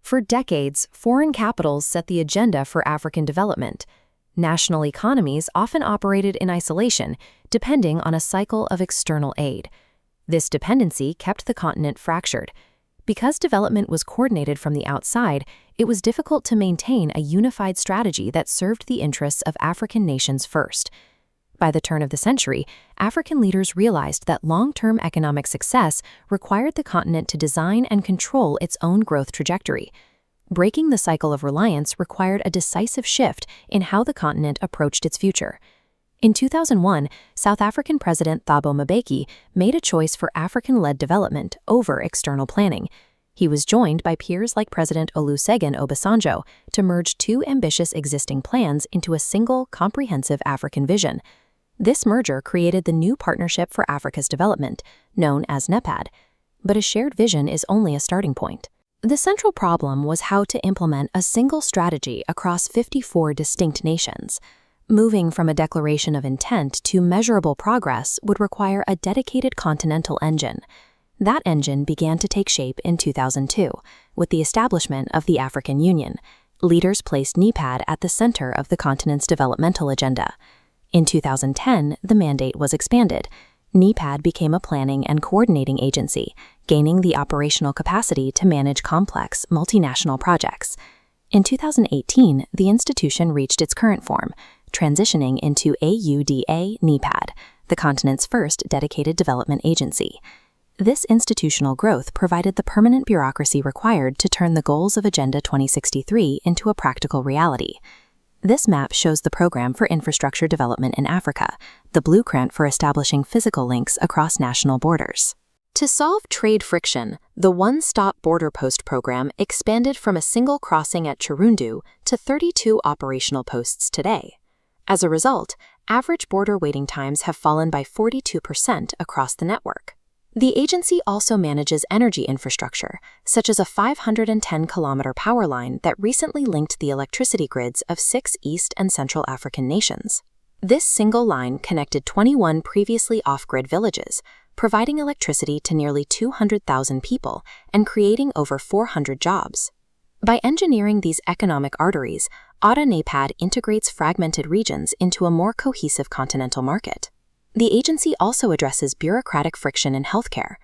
For decades, foreign capitals set the agenda for African development. National economies often operated in isolation, depending on a cycle of external aid. This dependency kept the continent fractured. Because development was coordinated from the outside, it was difficult to maintain a unified strategy that served the interests of African nations first. By the turn of the century, African leaders realized that long-term economic success required the continent to design and control its own growth trajectory. Breaking the cycle of reliance required a decisive shift in how the continent approached its future. In 2001, South African President Thabo Mbeki made a choice for African-led development over external planning. He was joined by peers like President Olusegun Obasanjo to merge two ambitious existing plans into a single, comprehensive African vision. This merger created the new Partnership for Africa's Development, known as NEPAD. But a shared vision is only a starting point. The central problem was how to implement a single strategy across 54 distinct nations. Moving from a declaration of intent to measurable progress would require a dedicated continental engine. That engine began to take shape in 2002, with the establishment of the African Union. Leaders placed NEPAD at the center of the continent's developmental agenda. In 2010, the mandate was expanded. NEPAD became a planning and coordinating agency, gaining the operational capacity to manage complex, multinational projects. In 2018, the institution reached its current form, transitioning into AUDA-NEPAD, the continent's first dedicated development agency. This institutional growth provided the permanent bureaucracy required to turn the goals of Agenda 2063 into a practical reality. This map shows the Program for Infrastructure Development in Africa, the blueprint for establishing physical links across national borders. To solve trade friction, the One-Stop Border Post program expanded from a single crossing at Chirundu to 32 operational posts today. As a result, average border waiting times have fallen by 42% across the network. The agency also manages energy infrastructure, such as a 510-kilometer power line that recently linked the electricity grids of 6 East and Central African nations. This single line connected 21 previously off-grid villages, providing electricity to nearly 200,000 people and creating over 400 jobs. By engineering these economic arteries, AUDA-NEPAD integrates fragmented regions into a more cohesive continental market. The agency also addresses bureaucratic friction in healthcare.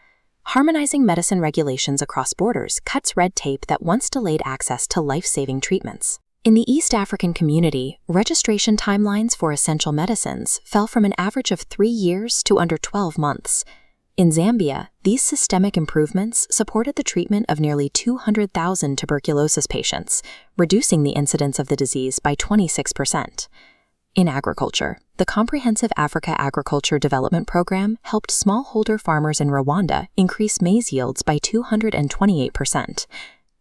Harmonizing medicine regulations across borders cuts red tape that once delayed access to life-saving treatments. In the East African community, registration timelines for essential medicines fell from an average of 3 years to under 12 months. In Zambia, these systemic improvements supported the treatment of nearly 200,000 tuberculosis patients, reducing the incidence of the disease by 26%. In agriculture, the Comprehensive Africa Agriculture Development Program helped smallholder farmers in Rwanda increase maize yields by 228%.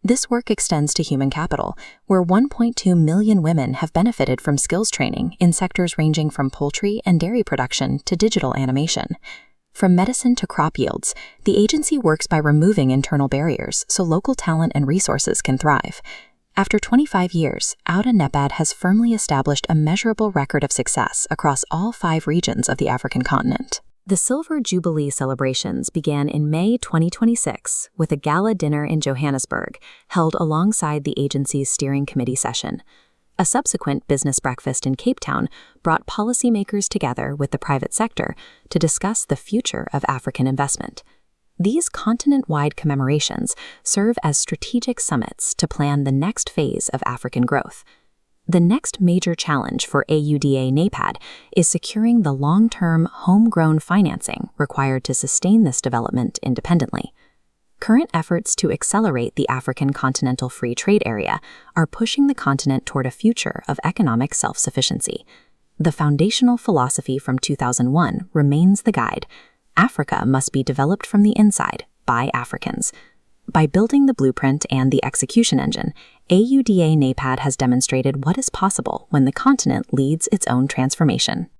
This work extends to human capital, where 1.2 million women have benefited from skills training in sectors ranging from poultry and dairy production to digital animation. From medicine to crop yields, the agency works by removing internal barriers so local talent and resources can thrive. After 25 years, AUDA-NEPAD has firmly established a measurable record of success across all 5 regions of the African continent. The Silver Jubilee celebrations began in May 2026 with a gala dinner in Johannesburg, held alongside the agency's steering committee session. A subsequent business breakfast in Cape Town brought policymakers together with the private sector to discuss the future of African investment. These continent-wide commemorations serve as strategic summits to plan the next phase of African growth. The next major challenge for AUDA-NEPAD is securing the long-term, homegrown financing required to sustain this development independently. Current efforts to accelerate the African Continental Free Trade Area are pushing the continent toward a future of economic self-sufficiency. The foundational philosophy from 2001 remains the guide. Africa must be developed from the inside, by Africans. By building the blueprint and the execution engine, AUDA-NEPAD has demonstrated what is possible when the continent leads its own transformation.